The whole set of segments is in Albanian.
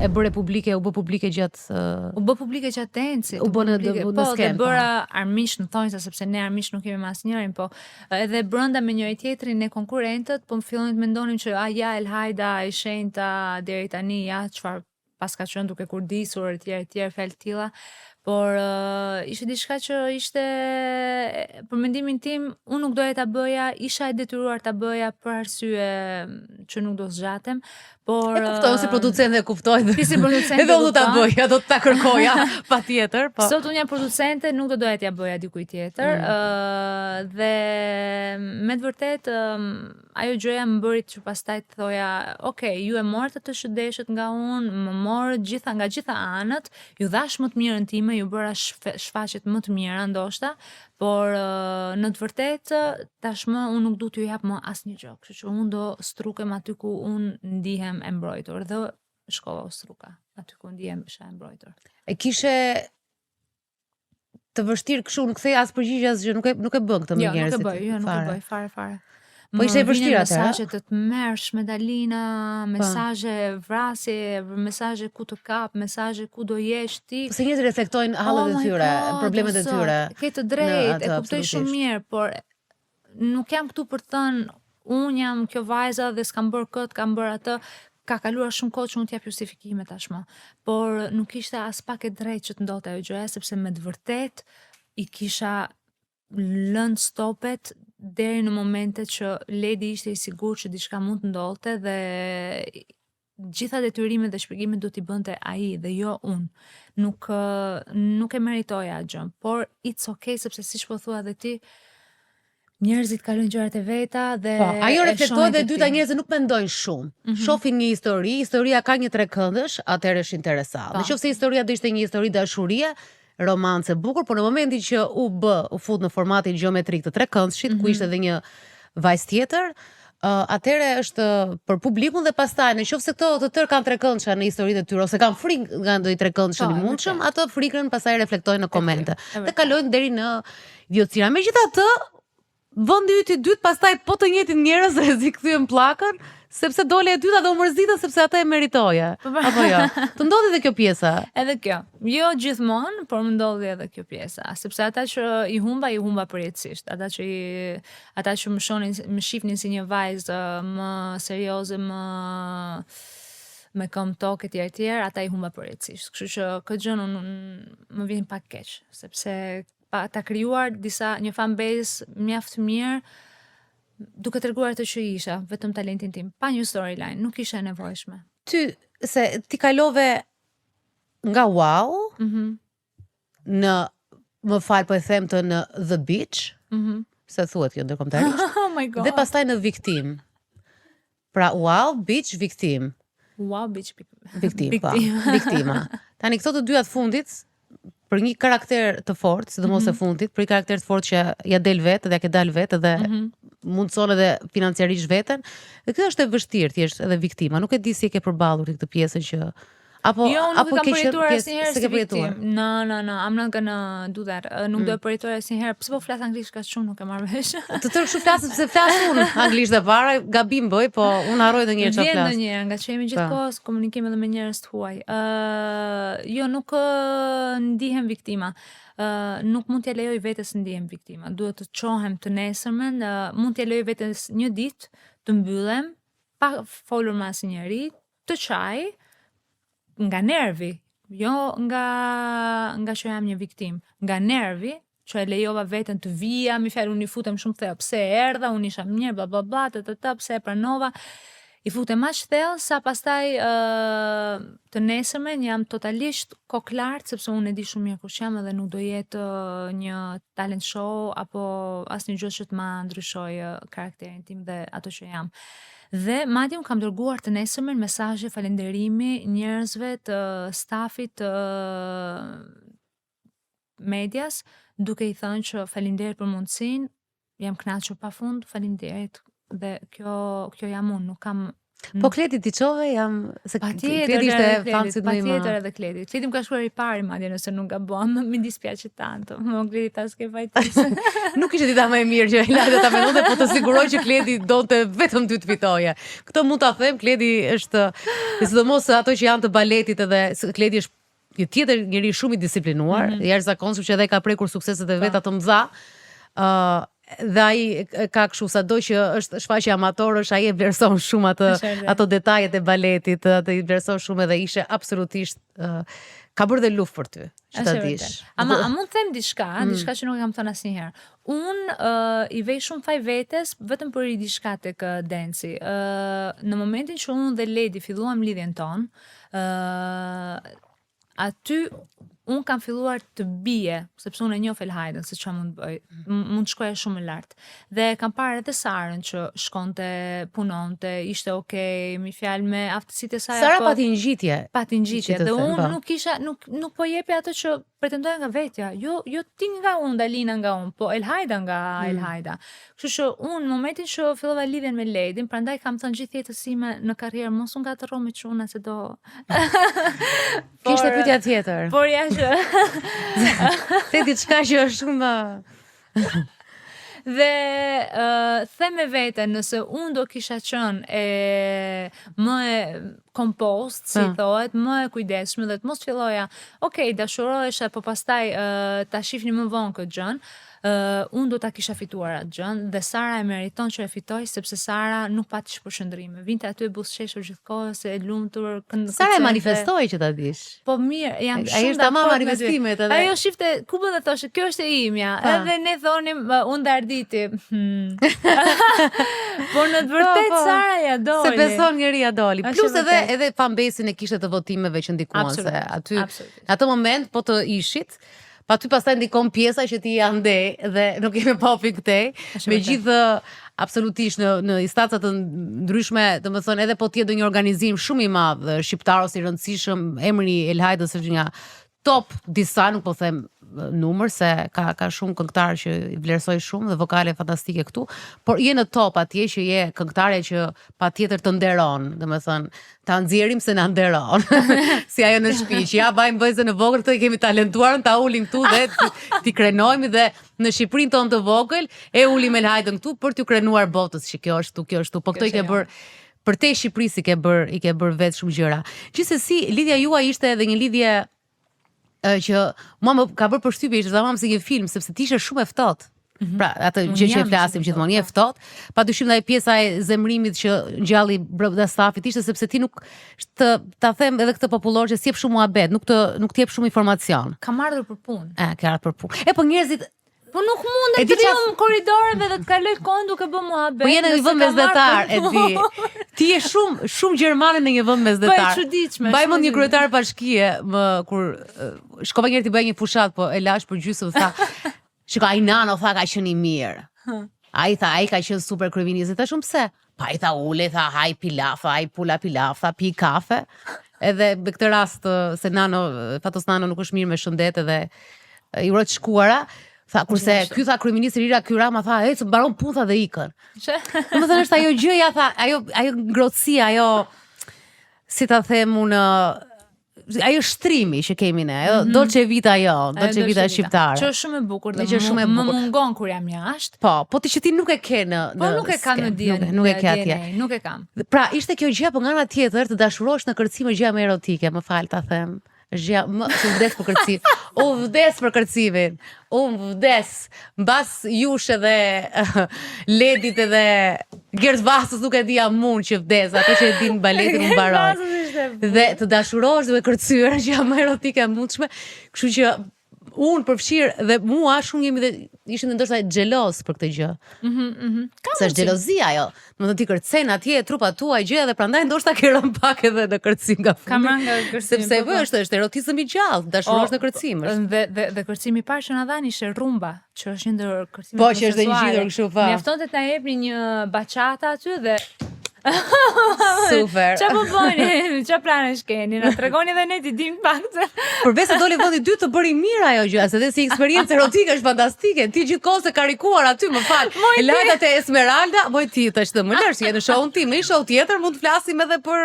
e bëre publike, u bë publike gjatë u bë publike gjatë Tencit. U bë në Po, dhe sken. bëra armiq në thonjza sepse ne armiq nuk kemi me asnjërin, po edhe brenda me njëri tjetrin ne konkurrentët, po fillojnë të mendonin që ja Elhajda e shenjta deri tani, ja çfarë paska qenë duke kurdisur etj fjalë të tilla. Por ishte diçka që ishte, për mendimin tim, unë nuk doja ta bëja, isha e detyruar ta bëja për arsye që nuk do zgjatem, por E kuptoj, si producente e kuptoj. si producente edhe unë do ta bëja, do ta kërkoja, patjetër, po. Sot unë jam producente, nuk do doja t'ja bëja dikujt tjetër, dhe me të vërtet ajo gjëja më bëri që pastaj të thoja, okay, ju e morët të shëndeshët nga unë, më morë nga gjitha anët, ju dhash më të mirën time, ju bëra shfaqjet më të mira ndoshta, por në të vërtet tashmë unë nuk du t'ju jap më asnjë gjë, kështu që unë do strukem aty ku unë ndihem e mbrojtur dhe shkova u struka, aty ku ndihem isha e mbrojtur. E kishe të vështirë kështu, nuk kthej as përgjigje asgjë, nuk e bën këtë me njerëzit. Nuk e bëj, fare. Po ishte e vështirë atë, mesazhe të tmerrshme Dalina, mesazhe vrasje, mesazhe ku të kap, mesazhe ku do jesh ti. Po se njerëzit reflektojnë hallet e tyre, problemet e tyre. Ke të drejtë, e kuptoj shumë mirë, por nuk jam këtu për të thënë unë jam kjo vajza dhe s'kam bërë këtë, kam bërë atë. Ka kaluar shumë kohë që unë t'jap justifikime tashmë, por nuk ishte as pak e drejtë që të ndodhte ajo gjëja, sepse me të vërtet i kisha lënë stopet deri në momentet që Ledi ishte i sigurt që diçka mund të ndodhte dhe gjitha detyrimet dhe shpjegimet do t'i bënte ai dhe jo unë. Nuk e meritoja atë gjë, por it's okay sepse siç po thua edhe ti, njerëzit kalojnë gjërat e veta dhe ajo reflektohet dhe dyta njerëzit nuk mendojnë shumë. Shohin një historia ka një trekëndësh, atëherë është interesant. Nëse historia do ishte një histori dashurie, romance bukur, por në momentin që u fut në formatin gjeometrik të trekëndshit, ku ishte edhe një vajzë tjetër, atëherë është për publikun dhe pastaj nëse këto të tërë kanë trekëndsha në historitë e tyre ose kanë frikë nga ndonjë trekëndshë i mundshëm, ato frikën pastaj reflektojnë në komente dhe kalojnë deri në idiotësinë. Megjithatë, vendi i dytë pastaj po të njëjtin njerëz rrezikthyen pllakën, sepse dole e dyta dhe u mërzitën sepse ata e meritoja. Apo jo? Të ndodhi edhe kjo pjesa. Edhe kjo. Jo gjithmonë, por më ndodhi edhe kjo pjesa, sepse ata që i humba përjetësisht. Ata që më shifnin si një vajzë më serioze, me këmbë tokë etj, ata i humba përjetësisht. Kështu që këtë gjë më vjen pak keq, sepse ta krijuar një fanbase mjaft mirë, duke treguar atë që isha, vetëm talentin tim, pa një storyline, nuk isha e nevojshme. Ti kalove nga wow, në, më fal po e them të në The Beach, se thuhet kjo ndërkombëtarisht, Oh my God. dhe pastaj në Viktim. Pra wow, beach, Viktim. Wow, beach, Viktim, pa, Viktima. Tani këto të dyja të fundit, për një karakter të fortë, sidomos e fundit, për një karakter të fortë që ja del vetë dhe ja ke dal vetë dhe mundson edhe financiarisht veten. Dhe kjo është e vështirë, thjesht edhe Viktima. Nuk e di si e ke përballur këtë pjesën që apo nuk apo kam përjetuar asnjëherë si viktim. No, I'm not gonna do that. Nuk do e përjetoj asnjëherë. Pse po flas anglisht kaq shumë, nuk e marr vesh. Të tërë kështu flas sepse flas unë anglisht dhe para, gabim bëj, po unë harroj ndonjëherë çfarë flas. Vjen ndonjëherë, nga që jemi gjithkohës komunikim edhe me njerëz të huaj. Jo, nuk ndihem viktima. Nuk mund t'ja lejoj vetes të ndihem viktima. Duhet të çohem të nesërmen, mund t'ja lejoj vetes një ditë të mbyllem, pa folur me asnjëri, të çaj, nga nervi, jo nga që jam një viktim, nga nervi, që e lejova veten të vija, mi fjalë unë i futem shumë thellë, pse erdha, unë isha mirë, bla bla bla, pse e pranova. I futem aq thellë sa pastaj të nesërmen jam totalisht koklart, sepse unë e di shumë mirë kush jam dhe nuk do jetë një talent show apo asnjë gjë që të ma ndryshoj karakterin tim dhe ato që jam. Dhe madje unë kam dërguar të nesërmen mesazhe falënderimi njerëzve të stafit të medias, duke i thënë që faleminderit për mundësinë, jam kënaqur pafund, faleminderit. Dhe kjo jam unë, nuk kam Po Kledi ti çove jam se Kledi ishte fansit më i madh. Patjetër edhe Kledi. Kledi më ka shkuar i pari madje nëse nuk gabon, më dispiace tanto. Më Kledi ta ske fajtisë. Nuk ishte dita më e mirë që Lajda ta mendonte, po të siguroj që Kledi donte vetëm 2 të fitoje. Këtë mund ta them, Kledi është sidomos ato që janë të baletit edhe Kledi është një tjetër njeri shumë i disiplinuar, jashtëzakonshëm që edhe ka prekur sukseset e veta të mëdha. Dhe ai ka kështu sado që është shfaqje amatorësh, ai e vlerëson shumë ato detajet e baletit, atë i vlerëson shumë edhe ishe absolutisht ka bërë dhe luftë për ty, që ta dish. Ama a mund të them diçka që nuk e kam thënë asnjëherë. Unë i vej shumë faj vetes vetëm për i diçka tek Densi. Në momentin që unë dhe Ledi filluam lidhjen tonë, aty unë kam filluar të bie, sepse unë e njoh Elhajdën se çfarë mund të bëj. Mund të shkoja shumë lart. Dhe kam parë edhe Sarën që shkonte, punonte, ishte okay, mi fjalë me aftësitë e saj. Sara pati ngjitje. Pati ngjitje. Dhe unë nuk po jepi ato që pretendoja nga vetja. Jo ti nga unë, Dalina nga unë, po Elhajda nga Elhajda. Kështu që unë në momentin që fillova lidhjen me Ledin, prandaj kam thënë gjithë jetës sime në karrierë, mos u ngatërro me çuna se do. Kishte pyetja tjetër. Por ja që Se diçka që është shumë dhe them me vete nëse unë do kisha qenë më e kompost, si thohet, më e kujdesshme dhe të mos filloja, dashurohesha, po pastaj ta shihni më vonë këtë gjën. Unë do ta kisha fituar atë gjën dhe Sara e meriton që e fitoj sepse Sara nuk pati shpërshëndrime. Vinte aty buzëqeshur gjithkohë, se e lumtur. Sara e manifestoi që ta dish. Po mirë, jam shumë. Ai është ama manifestimet edhe. Ajo shifte kubën dhe thoshte, "Kjo është e imja." Edhe ne thonim, "Unë darditi." Por në të vërtetë Sara ja doli. Se beson njëri ja doli. Plus edhe fanbesin e kishte të votimeve që ndikuan se aty në atë moment po të ishit. Pa ty pastaj ndikon pjesa që ti ande dhe nuk kemi papi këtej. Megjithë absolutisht në instanca të ndryshme, domethënë edhe po t'jetë një organizim shumë i madh shqiptar ose i rëndësishëm, emri i Elhajdës është nga top disa, nuk po them numër se ka shumë këngëtarë që i vlerësoj shumë dhe vokale fantastike këtu, por je në top atje që je këngëtare që patjetër të nderon, domethënë ta nxjerrim se na nderon. Si ajo në shtëpi, që ja bajmë vëzë në vogël, këtë kemi talentuar, ta ulim këtu dhe ti krenojmë dhe në Shqipërinë tonë të vogël e ulim Elhajdën këtu për t'ju krenuar botës që kjo është këtu. Po këto i ke bërë për te Shqipërisë i ke bërë vetë shumë gjëra. Gjithsesi, lidhja juaj ishte edhe një lidhje që mua më ka bërë përshtypje, ishte tamam si një film, sepse ti ishe shumë e ftohtë. Pra, atë gjë që e flasim gjithmonë, je e ftohtë. Padyshim dhe ai pjesa e zemrimit që ngjalli brenda stafit ishte sepse ti nuk ta them edhe këtë popullor që s'jep shumë muhabet, nuk të jep shumë informacion. Kam ardhur për punë. Ka ardhur për punë. Po njerëzit po nuk mundet të rrim korridoreve dhe të kaloj kohën duke bë muhabet. Po je në një vend mesdhetar, e di. Ti je shumë gjermane në një vend mesdhetar. Po e çuditshme. Mbaj mend një kryetar bashkie kur shkova një herë të bëj një fushat, po e lash për gjysmë tha. Shiko, ai nano tha ka qenë i mirë. Ai tha ai ka qenë super kryeminist. Tash pse? Pa ai tha ule, tha haj pilaf, ai pula pilaf, tha pi kafe. Edhe në këtë rast se nano, fatos nano nuk është mirë me shëndet edhe i uroj të shkuara. Tha kurse ky tha kryeministri Ira Kyrama tha ecë mbaron punë dhe ikën. Domethënë është ajo gjëja tha, ajo ngrohtësia, ajo si ta them unë, ajo shtrimi që kemi ne, ajo dolce vita shqiptare. Që është shumë e bukur dhe më mungon kur jam jashtë. Po ti që ti nuk e ke në po nuk e ka në DNA, nuk e ke atje. Nuk e kam. Pra ishte kjo gjë, po nga ana tjetër të dashurosh në kërcime gjëja më erotike, më fal ta them. Gjëja më vdes për kërcim. Vdes për kërcimin. Vdes. Mbas jush edhe Ledit edhe Gert Vasës nuk e di amun që vdes, ato që e din baletin u mbaron. Dhe të dashurosh dhe kërcyer që janë më erotike e mundshme. Kështu që unë përfshirë dhe mua shumë jemi dhe ishin ndoshta xheloz për këtë gjë. Se është xhelozia ajo. Domethënë ti kërcen atje trupat tuaj gjë dhe prandaj ndoshta ke rënë pak edhe në kërcim nga fund. Kam rënë nga kërcimi. Sepse është erotizëm i gjallë, dashurosh në kërcim. Dhe kërcimi i parë që na dhanë ishte rumba, që është ndër kërcimet. Po që është dhe një gjithër kështu pa. Mjaftonte ta jepni një bachata aty dhe Super. Qa po bëni? Qa planesh keni? Na tregoni dhe ne ti dim pak se. Përveç se doli vendi 2 të bëri mirë ajo gjë, se dhe si eksperiencë erotike është fantastike. Ti gjithkohë se karikuar aty, më fal. E lajta te Esmeralda, moj ti tash të më lërsh, je në show-un tim, në show tjetër mund të flasim edhe për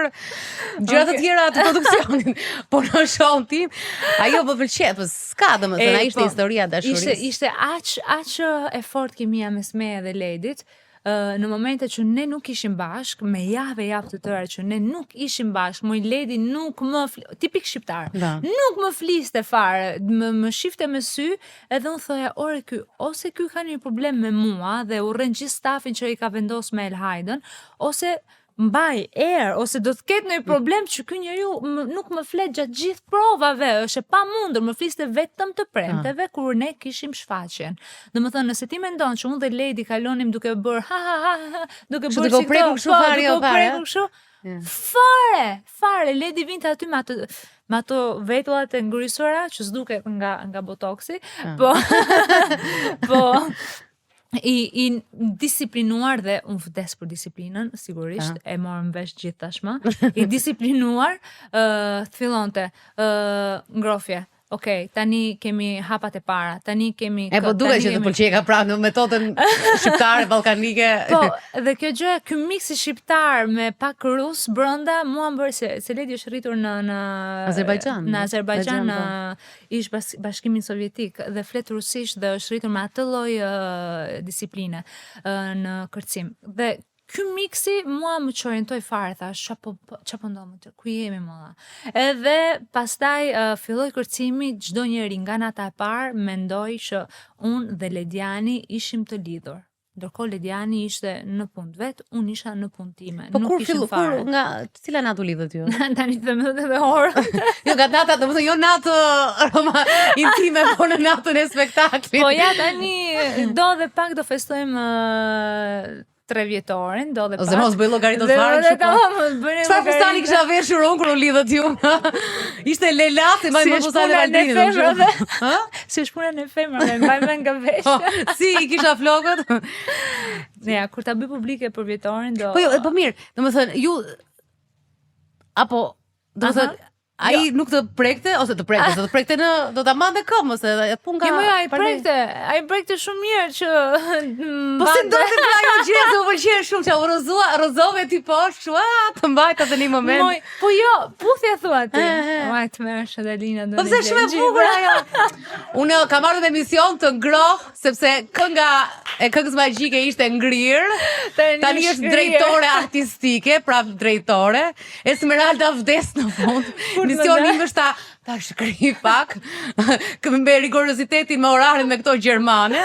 gjëra të tjera të produksionit. Po në show-un tim, ajo më pëlqet, po s'ka domethënë, ai ishte historia dashurisë. Ishte aq efort kimia mes meje dhe Ledit. Në momente që ne nuk ishim bashk, me javë të tëra që ne nuk ishim bashk, moj Ledi nuk më tipik shqiptar, nuk më fliste fare, më shifte me sy, edhe unë thoja, ore ose ky ka një problem me mua dhe urren gjithë stafin që i ka vendos me Elhajdën, ose mbaj ose do të ketë një problem që ky njeriu nuk më flet gjatë gjithë provave, është e pamundur, më fliste vetëm të premteve kur ne kishim shfaqjen. Domethënë, nëse ti mendon që unë dhe Ledi kalonim duke bërë duke bërë si këto, fare, Ledi vinte aty me ato vetullat e ngrisura që s'duket nga botoksi, po I disiplinuar dhe unë vdes për disiplinën, sigurisht, e morëm vesh gjithë tashmë. I disiplinuar, fillonte ngrofje. Okej, tani kemi hapat e para, tani kemi... po duke që të pëlqej ka pra në metodën shqiptare, balkanike. Po, dhe kjo gjë, ky miksi shqiptar me pak rus brenda, mua më bëri se Ledi është rritur në Azerbajxhan. Në Azerbajxhan, ish bashkimin sovjetik dhe flet rusisht dhe është rritur me atë lloj disipline në kërcim. Dhe ky miksi mua më çorientoi fare, thash, çapo ndodh, ku jemi molla. Edhe pastaj filloi kërcimi, çdo njeri nga nata e parë mendoi që unë dhe Lediani ishim të lidhur. Ndërkohë Lediani ishte në punë vet, unë isha në punë time. Po kur nga cila natë u lidhët ju? Tani them edhe orën. Jo nga nata, domethënë jo natë intime, po në natën e spektaklit. Po ja tani do dhe pak do festojmë 3 vjetorin, do dhe pak. Ose mos bëj llogaritë të fare kështu. Çfarë fustani kisha veshur unë kur u lidhët ju? Ishte lelati, mbaj më fustani Valdini. Si është puna në femrave, mbaj nga veshja. Si i kisha flokët? Ja, kur ta bëj publike për vjetorin do. Po mirë, domethënë ju apo domethënë ai nuk të prekte ose të prekte do ta mande këmbë ose pun nga. Jo, ai prekte shumë mirë që po si ndodhi pra ajo gjë, u pëlqej shumë që rozove ti poshtë, kështu, të mbajta në një moment. Po jo, puthja thua ti. Vaj të merresh Adelina do. Po pse shumë e bukur ajo. Unë kam marrë emision të ngroh sepse kënga e këngës magjike ishte ngrirë. Tani është drejtore artistike, prap drejtore. Esmeralda vdes në fund. Misioni im është ta shkri pak me rigorozitetin me orarin me këto gjermane.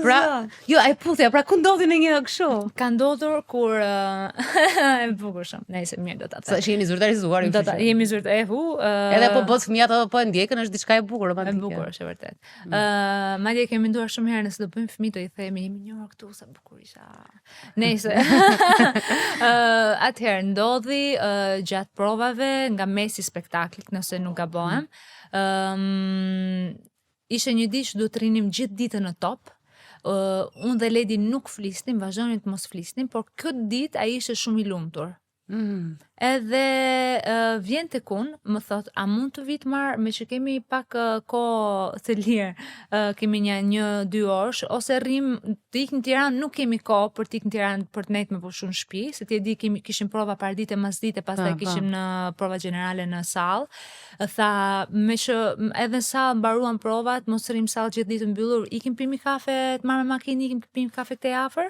Pra, jo, ai puthja, pra ku ndodhi në një kështu? Ka ndodhur kur e bukur shumë. Nëse mirë do ta them. Sa jeni zyrtarizuar ju. Jemi zyrtar. Edhe po bot fëmijët apo po e ndjekën është diçka e bukur, romantike. E bukur është e vërtet. Madje kemi menduar shumë herë nëse do bëjmë fëmijë do i themi jemi një orë këtu sa bukur isha. Nëse atëherë ndodhi gjatë provave nga mesi spektaklit, nëse nuk gabohem. Ishte një ditë që duhet të rinim gjithë ditën në top. Unë dhe Ledi nuk flisnim, vazhdonin të mos flisnim, por këtë ditë ai ishte shumë i lumtur. Edhe vjen tek unë, më thot, a mund të vit marr me që kemi pak kohë të lirë, kemi një 1-2 orë, ose rrim të ikë në Tiranë, nuk kemi kohë për të ikë në Tiranë për të nejtë me pushu në shtëpi, se ti e di kishim prova pardite mas dite, pastaj kishim në prova generale në sallë. Tha, me që edhe në sallë mbaruan provat, mos rrim sallë gjithë ditë mbyllur, ikim pimi kafe, të marrë me makinë, ikim pimi kafe këtej afër.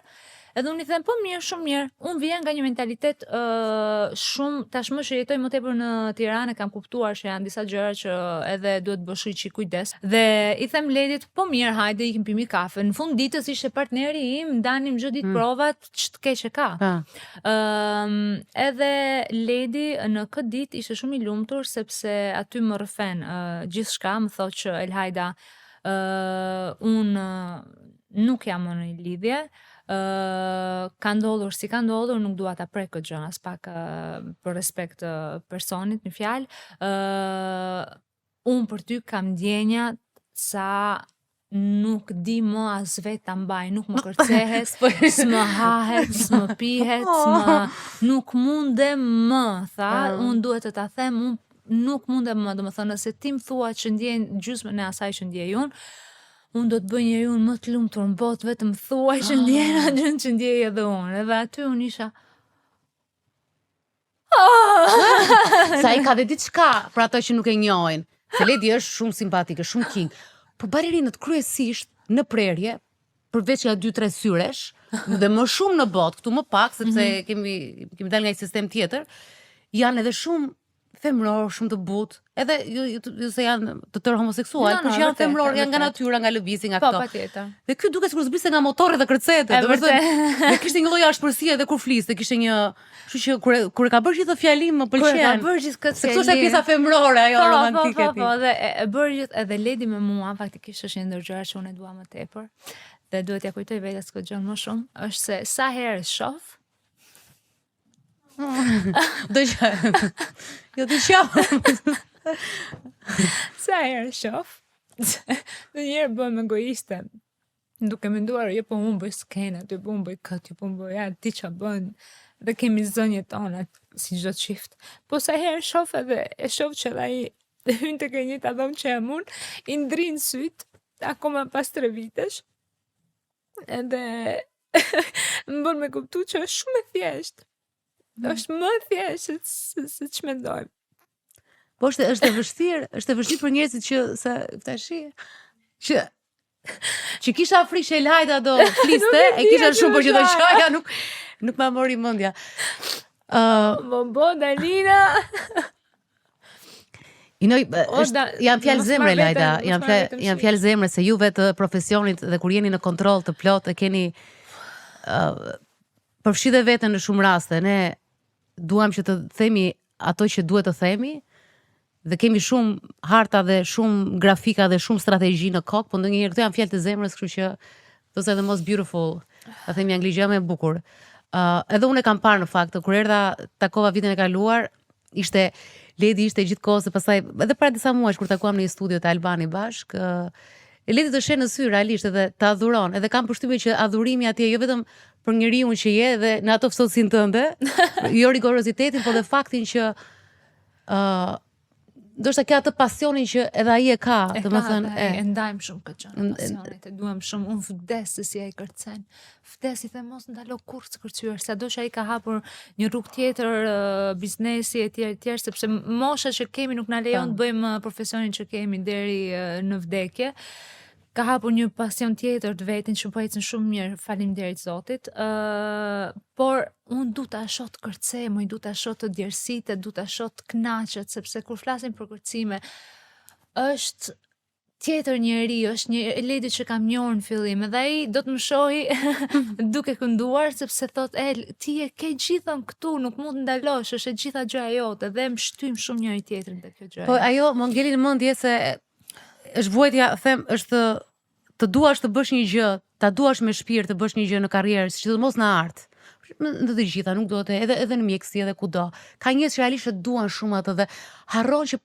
Edhe unë i them, po mirë, shumë mirë. Unë vjen nga një mentalitet shumë, tashmë që jetoj më tepër në Tiranë, kam kuptuar që janë disa gjëra që edhe duhet bësh çik kujdes. Dhe i them Ledit, po mirë, hajde ikim pimi kafe. Në fund ditës ishte partneri im, ndanim çdo ditë provat, ç'të keq e ka. Edhe Ledi në këtë ditë ishte shumë i lumtur sepse aty më rrëfen gjithçka, më thotë që Elhajda unë nuk jam në një lidhje. Ka ndodhur si ka ndodhur, nuk dua ta prek këtë gjë, as pak për respekt të personit, në fjalë. Unë për ty kam ndjenja sa nuk di më as vetë ta mbaj, nuk më kërcehet, s'më hahet, s'më pihet, nuk mundem më, tha, unë duhet të ta them, unë nuk mundem më, domethënë nëse ti më thua që ndjen gjysmën e asaj që ndjej unë do të bëj njeriu më të lumtur në botë, vetëm thuaj që ndjen atë që ndjej edhe unë. Edhe aty unë isha Sa i ka dhe diçka për ato që nuk e njohin. Se Ledi është shumë simpatike, shumë king. Por balerinët kryesisht në prerje, përveç nga 2-3 syresh, dhe më shumë në botë, këtu më pak, sepse kemi dalë nga një sistem tjetër, janë edhe shumë femror, shumë të butë, edhe jo se janë të tërë homoseksual, por që janë femror, janë nga natyra, nga lëvizje, nga këto. Po, patjetër. Dhe ky duket sikur zbriste nga motorri dhe kërcete, dhe kishte një lloj ashpërsie edhe kur fliste, kishte një, kështu që kur e ka bërë gjithë fjalim më pëlqen. Kur e ka bërë gjithë këtë se këtu është pjesa femrore ajo romantike Po, dhe e bërë gjithë edhe Ledi me mua, faktikisht është një ndër gjërat që unë e dua më tepër. Dhe duhet ja kujtoj vetes këtë gjë më shumë, është se sa herë shoh sa herë shoh në njerë bëhem egoiste duke menduar jo po unë bëj skena, jo po unë bëj këtë, jo po unë bëj atë, ti që bën dhe kemi zënjet tona si çdo çift, po sa herë shoh edhe e shoh që ai hyn tek e njëjta dhomë që jam unë, i ndrin syt akoma pas 3 vitesh edhe më bën me kuptu që është shumë e thjeshtë. Është më thjesht se që mendojmë. Po është e vështirë për njerëzit që sa tashi që kisha frikë lajta do fliste, e kisha shumë për që do qaja nuk ma mori mendja. Bo Dalina. Janë fjalë zemre Lajda, janë fjalë zemre se juve të profesionit dhe kur jeni në kontroll të plot e keni përfshi dhe veten në shumë raste, ne duam që të themi ato që duhet të themi dhe kemi shumë harta dhe shumë grafika dhe shumë strategji në kokë, po ndonjëherë këto janë fjalë të zemrës, kështu që those are the most beautiful, ta themi anglisht më e bukur. Edhe unë e kam parë në fakt, kur erdha takova vitin e kaluar, ishte Ledi ishte gjithkohë, pastaj edhe para disa muajsh kur takuam në një studio të Albani bashk, Ledi të shen në sy realisht edhe të adhuron, edhe kam përshtypjen që adhurimi atje jo vetëm për njeriu që je dhe në ato ftohtësinë tënde, jo rigorozitetin, por dhe faktin që ndoshta ka atë pasionin që edhe ai e ka, domethënë e ndajmë shumë këtë gjë, pasionit, e duam shumë, unë vdes se si ai kërcen. Vdes i them mos ndalo kurrë të kërcyer, sadosh ai ka hapur një rrugë tjetër, biznesi etj, sepse mosha që kemi nuk na lejon të bëjmë profesionin që kemi deri në vdekje. Ka hapur një pasion tjetër të vetin që po ecën shumë mirë, faleminderit Zotit. Por unë du ta shoh të kërcemoj, du ta shoh të djersitet, du ta shoh të kënaqet, sepse kur flasim për kërcime, është tjetër njeri, është një Ledi që kam njohur në fillim, edhe ai do të më shohi duke kënduar, sepse thot, ti e ke gjithën këtu, nuk mund të ndalosh, është e gjitha gjëja jote, dhe më shtym shumë njëri tjetrin te kjo gjë. Po ajo më ngeli në mendje se është vuajtja, them, është të duash të bësh një gjë, ta duash me shpirt të bësh një gjë në karrierë, sidomos në art. Në të gjitha, nuk do të edhe në mjekësi edhe kudo. Ka njerëz që realisht duan shumë atë dhe harron që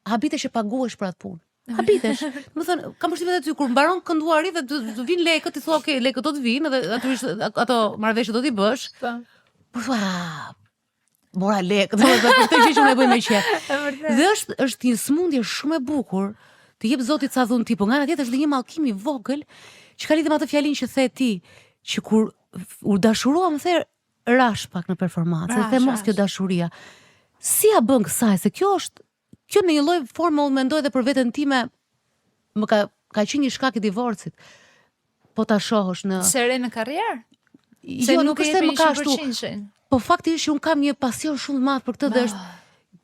habitesh që paguhesh për atë punë. Habitesh. Do të thënë, kam përshtypjen aty kur mbaron kënduari dhe të vinë lekët, ti thua, "Ok, lekët do të vinë dhe ato marrëveshje do t'i bësh." Po. Por mora lekë, domethënë për këtë gjë që unë e bëj me qejf. Dhe është një smundje shumë e bukur. Të jep Zoti ca dhun ti, po nga ana tjetër është dhe një mallkim i vogël që ka lidhje me atë fjalinë që the ti, që kur u dashuruam the rash pak në performancë, dhe mos kjo dashuria. Si ja bën kësaj se kjo në një lloj forme unë mendoj edhe për veten time më ka qenë një shkak i divorcit. Po ta shohësh në sere në karrierë? Jo, nuk është se më ka ashtu. Po fakti është që unë kam një pasion shumë të madh për këtë dhe është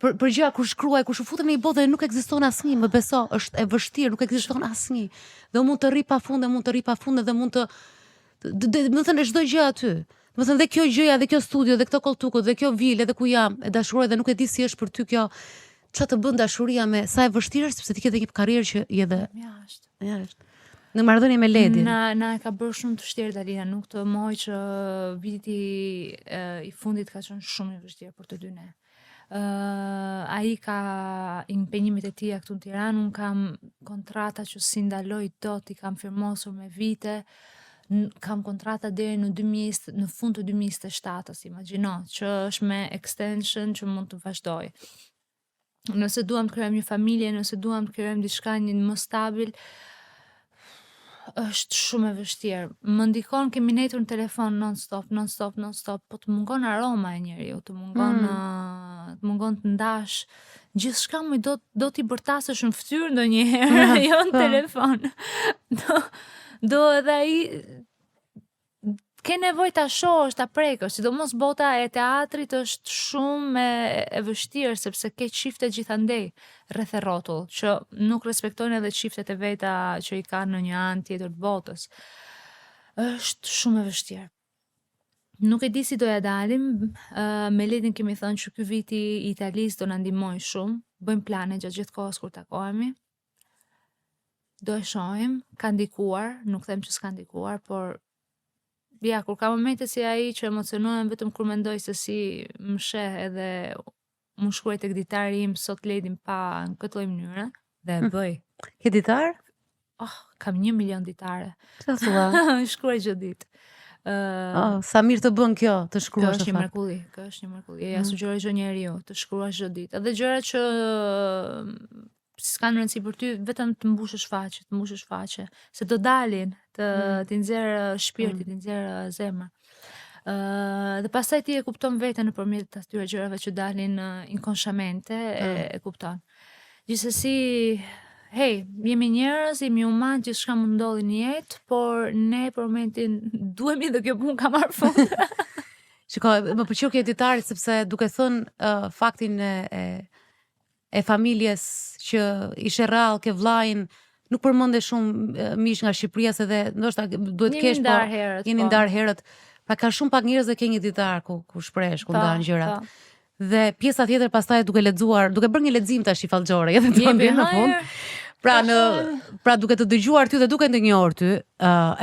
për gjëra kur shkruaj, kur futem në një botë dhe nuk ekziston asnjë, më beso, është e vështirë, nuk ekziston asnjë. Dhe unë mund të rri pafund dhe mund të më thënë çdo gjë aty. Më thënë dhe kjo gjëja, dhe kjo studio, dhe këto koltukut, dhe kjo vilë, dhe ku jam, e dashuroj dhe nuk e di si është për ty kjo. Çfarë të bën dashuria me sa e vështirë është, sepse ti ke një karrierë që je dhe jashtë. Në marrëdhënie me Ledin. Na e ka bërë shumë të vështirë Dalina, nuk të moj që viti i fundit ka qenë shumë i vështirë për të dy ne. Ai ka impenjimet e tija këtu në Tiranë, unë kam kontrata që si ndaloj dot, I kam firmosur me vite, kam kontrata deri në fund të 2027-s, imagjino, që është me extension që mund të vazhdoj. Nëse duam të krijojmë një familje, nëse duam të krijojmë diçka një më stabil, është shumë e vështirë. Më ndikon kemi netur në telefon non-stop, po të mungon aroma e njeriu, të mungon të ndash. Gjithçka më do t'i bërtasësh në fytyrë ndonjëherë, jo në telefon. Do edhe ai ke nevojë ta shohësh, ta prekësh, sidomos bota e teatrit është shumë e vështirë sepse ke çifte gjithandej rreth e rrotull që nuk respektojnë edhe çiftet e veta që I kanë në një anë tjetër të botës. Është shumë e vështirë. Nuk e di si do ja dalim, me Ledin kemi thënë që ky vit I Italisë do na ndihmojë shumë, bëjmë plane gjatë gjithë kohës kur takohemi. Do e shohim, ka ndikuar, nuk them që s'ka ndikuar, por ja, kur ka momente si ai që emocionohem vetëm kur mendoj se si më sheh edhe më shkruaj tek ditari im sot Ledin pa në këtë lloj mënyre dhe e bëj. Ke ditar? Kam 1 milion ditare. Çfarë thua? Shkruaj çdo ditë. Sa mirë të bën kjo, të shkruash. Kjo është një mrekulli. Ja sugjeroj çdo njeriu të shkruash çdo ditë. Edhe gjëra që s'kan rëndësi për ty, vetëm të mbushësh faqe, se do dalin, të nxjerr shpirtin, të nxjerr zemrën. Dhe pastaj ti e kupton veten nëpërmjet atyre gjërave që dalin inkonshamente, e kupton. Gjithsesi, hey, jemi njerëz, jemi human, gjithçka mund ndodhi në jetë, por ne për momentin duhemi dhe kjo punë ka marrë fund. Shikoj, më pëlqeu kjo editarit sepse duke thënë faktin e familjes që ishe rrallë, ke vllajin, nuk përmende shumë mish nga Shqipëria se dhe ndoshta duhet kesh jeni ndar herët. Pra ka shumë pak njerëz që ke një ditar ku shprehesh, ku ndan gjërat. Dhe pjesa tjetër pastaj duke lexuar, duke bërë një lexim tash I fallxore, edhe të ndjen në fund. Pra duke të dëgjuar ty dhe duke të njohur ty,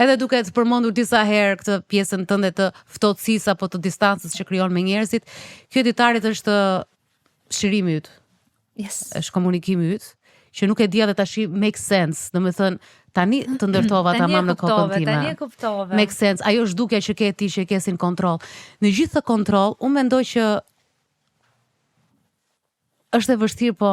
edhe duke të përmendur disa herë këtë pjesën tënde të ftohtësisë apo të distancës që krijon me njerëzit, kjo editarit është shërimi yt. Yes. Është komunikimi yt, që nuk e dia dhe tash make sense, domethënë tani të ndërtova tamam në kokën time. Tani e kuptove. Make sense, ajo zhdukja që ke ti që ke sin kontroll. Në gjithë të kontroll, unë mendoj që është e vështirë, po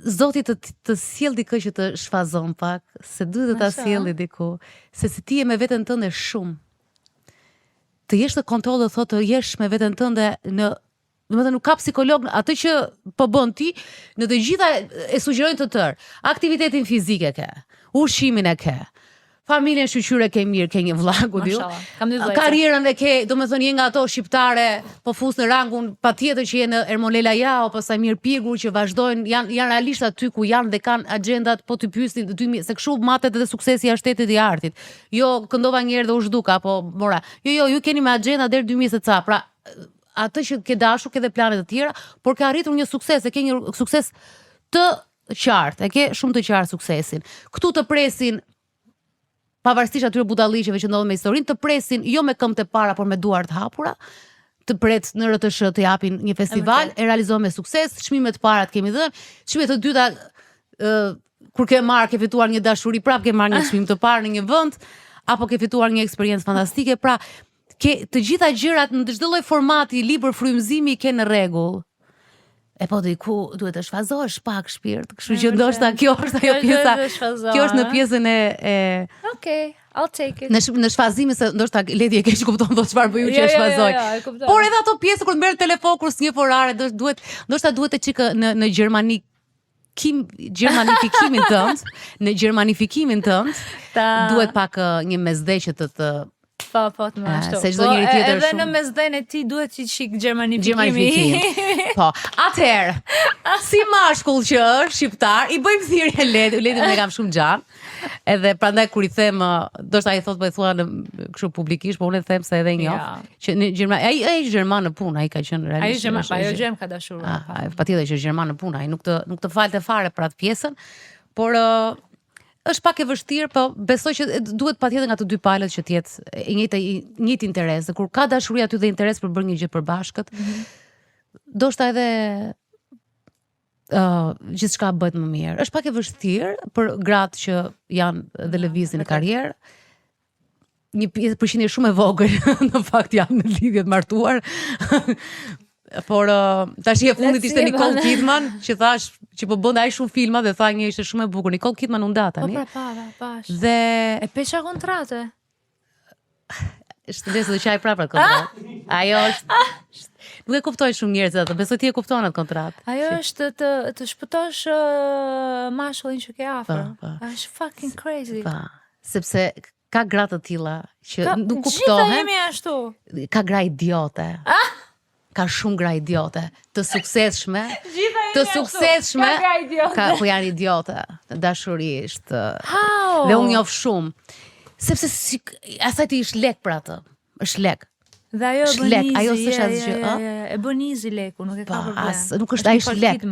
Zoti të sjell dikë që të shfazon pak, se duhet të ta sjelli diku, se si ti je me veten tënde shumë. Të jesh të kontroll dhe thotë të jesh me veten tënde domethënë nuk ka psikolog, atë që po bën ti, në të gjitha e sugjerojnë të tërë. Aktivitetin fizik e ke, ushqimin e ke, familjen shoqyre ke mirë, ke një vllaku diu. Karrierën e ke, domethënë je nga ato shqiptare, po fus në rangun patjetër që je në Ermolela Jao, apo Samir Pigur që vazhdojnë, janë realisht aty ku janë dhe kanë agjendat, po ty pyesin se kështu matet edhe suksesi I shtetit I artit. Jo këndova një herë dhe u zhduka, po mora. Jo, ju keni me agjenda deri 2020 ca. Pra atë që ke dashur, ke dhe planet të tjera, por ke arritur një sukses, e ke një sukses të qartë, e ke shumë të qartë suksesin. Këtu të presin, pavarësisht atyre budalliqeve që ndodhen me historinë, të presin jo me këmbë të para, por me duar të hapura, të pret në RTS të japin një festival, e realizon me sukses, çmimet të para të kemi dhënë, çmimet të dyta kur ke marrë, ke fituar një dashuri, prap ke marrë një çmim të parë në një vend, apo ke fituar një eksperiencë fantastike, pra ke të gjitha gjërat në çdo lloj formati, libër, frymëzimi ke në rregull. E po diku duhet të shfazohesh pak shpirt, kështu që ndoshta kjo është ajo pjesa. Kjo është në pjesën e Okay, I'll take it. Në shfazimin se ndoshta Ledi e keq kupton do çfarë bëj që e shfazoj. Por edhe ato pjesë kur merr telefon kur s'njeh orare, ndoshta duhet të çik në Gjermani gjermanifikimin tënd, duhet pak një mesdheqe të Po, të më ashtu. Se çdo njeri tjetër edhe në mesdhen e ti duhet që çik gjermanifikimi. Po, atëherë, si mashkull që është shqiptar, I bëjmë thirrje Ledin ne kam shumë gjan. Edhe prandaj kur I them, ndoshta ai thotë po e thua në kështu publikisht, po unë e them se edhe i njoh. Që në Gjermani, ai është gjerman në punë, ai ka qenë realisht. Ai gjerm ka dashur. Patjetër që është gjerman në punë, ai nuk të falte fare për atë pjesën, por është pak e vështirë, po besoj që duhet patjetër nga të dy palët që të jetë njëjtë interes. Dhe kur ka dashuri aty dhe interes për bërë një gjë përbashkët, ndoshta edhe gjithçka bëhet më mirë. Është pak e vështirë për gratë që janë dhe lëvizin në karrierë. Një përqindje shumë e vogël në fakt janë në lidhje të martuar. Por tash e fundit ishte Nicole Kidman, që thash që po bënte ai shumë filma dhe tha një ishte shumë e bukur. Nicole Kidman u nda tani. Po pash. Dhe e pesha kontrate. Është desë do qaj prapë atë kontratë. Ajo është nuk e kuptojnë shumë njerëz atë, besoj ti e kupton atë kontratë. Ajo është të shpëtosh mashkullin që ke afër. Është fucking crazy. Sepse ka gra të tilla që nuk kuptohen. Gjithë jemi ashtu. Ka gra idiote. Ka shumë gra idiote, të suksesshme. Të suksesshme. Po janë idiote, dashurisht. Dhe unë njoh shumë. Sepse asaj ti është lek për atë. Është lek. Dhe ajo e bën izi. Ajo s'është asgjë, e bën izi leku, nuk e ka problem. Nuk është ai është lek.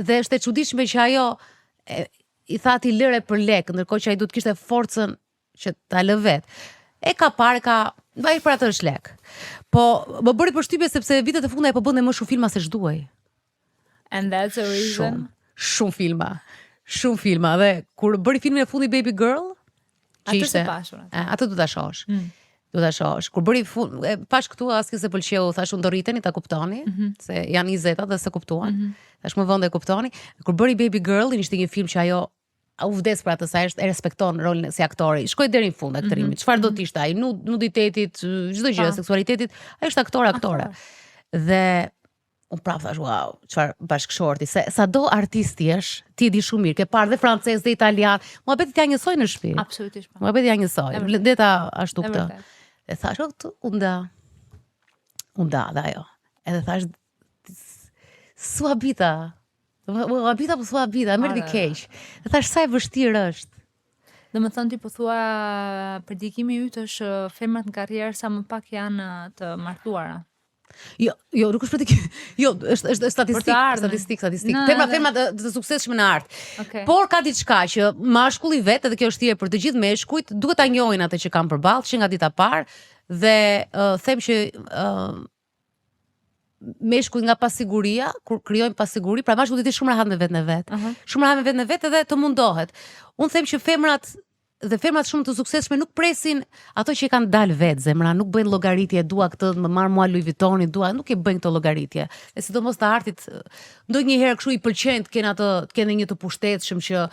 Dhe është e çuditshme që ajo i tha ti lëre për lek, ndërkohë që ai duhet të kishte forcën që ta lë vet. E ka parë, vaj për atë është lek. Po më bëri përshtypje sepse vitet e fundit ai po bënte më shumë filma se ç'duaj. And that's a reason. Shumë filma. Shumë filma dhe kur bëri filmin e fundit Baby Girl, atë se pashur. Atë do ta shohësh. Do ta shohësh. Kur bëri pash këtu asnjë se pëlqeu, thash u ndorriteni ta kuptoni, se janë 20 dhe se kuptuan. Tash më vonë e kuptoni. Kur bëri Baby Girl, ishte një film që ajo u vdes për atë, sa e respekton rolin si aktori. Shkoi deri në fund aktrimit. Çfarë do të ishte ai? Nuditetit, çdo gjë, seksualitetit, ai është aktore. Dhe unë prapë thash, wow, çfarë bashkëshorti, se sado artisti është, ti e di shumë mirë, ke parë dhe francez dhe italian, muhabetit ja njësoj në shtëpi. Absolutisht. Muhabetit ja njësoj. Vlendeta ashtu këtë. E thash, unda dhe ajo. Edhe thash, su habita po su habita, mërdi keq. E thash, sa e vështirë është. Dhe më thënë ti po thua predikimi yt është femrat në karrierë sa më pak janë të martuara. Jo, nuk është predikim. Jo, është statistik. Femra të suksesshme në art. Por ka diçka që mashkulli vetë, dhe kjo është thirrje për të gjithë meshkujt, duhet ta njohin atë që kanë përballë, që nga dita parë dhe them që meshkujt nga pasiguria, kur krijojnë pasiguri, pra mashkulli duhet të jetë shumë rahat me vetën e vet. Shumë rahat me vetën e vet edhe të mundohet. Unë them që femrat shumë të suksesshme nuk presin ato që i kanë dalë vetë zemra, nuk bëjnë llogaritje, dua këtë, më marr mua Louis Vuittonin, nuk e bëjnë këto llogaritje. Dhe sidomos të artit, ndonjëherë kështu i pëlqen të kenë një të pushtetshëm që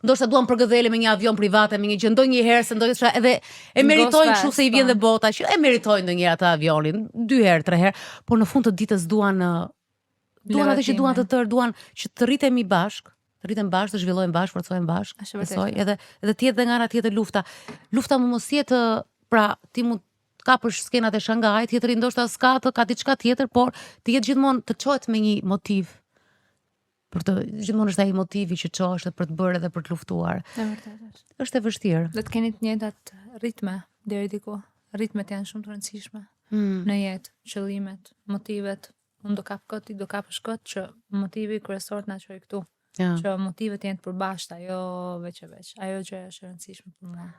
ndoshta duan përgëdhele me një avion private, me një gjë, ndonjëherë se ndonjëherë edhe e meritojnë kështu se i vjen dhe bota, që e meritojnë ndonjëherë atë avionin, 2 herë, 3 herë, por në fund të ditës duan atë që duan të tërë, duan që të rritemi bashkë. Të rritem bashkë, të zhvillojmë bashkë, forcojmë bashkë. Edhe të jetë dhe nga ana tjetër lufta. Lufta më mos jetë, pra ti mund të kapësh skenat e Shangajit, tjetëri ndoshta s'ka ka diçka tjetër, por të jetë gjithmonë të çohet me një motiv. Gjithmonë është ai motivi që çohesh për të bërë edhe për të luftuar. Është e vështirë. Dhe të keni të njëjtat ritme deri diku. Ritmet janë shumë të rëndësishme në jetë, qëllimet, motivet. Unë do kap këtë, ti do kapësh këtë, që motivi kryesor na çojë këtu. Që motivet janë të përbashkëta, jo veç. Ajo gjë është e rëndësishme për mua.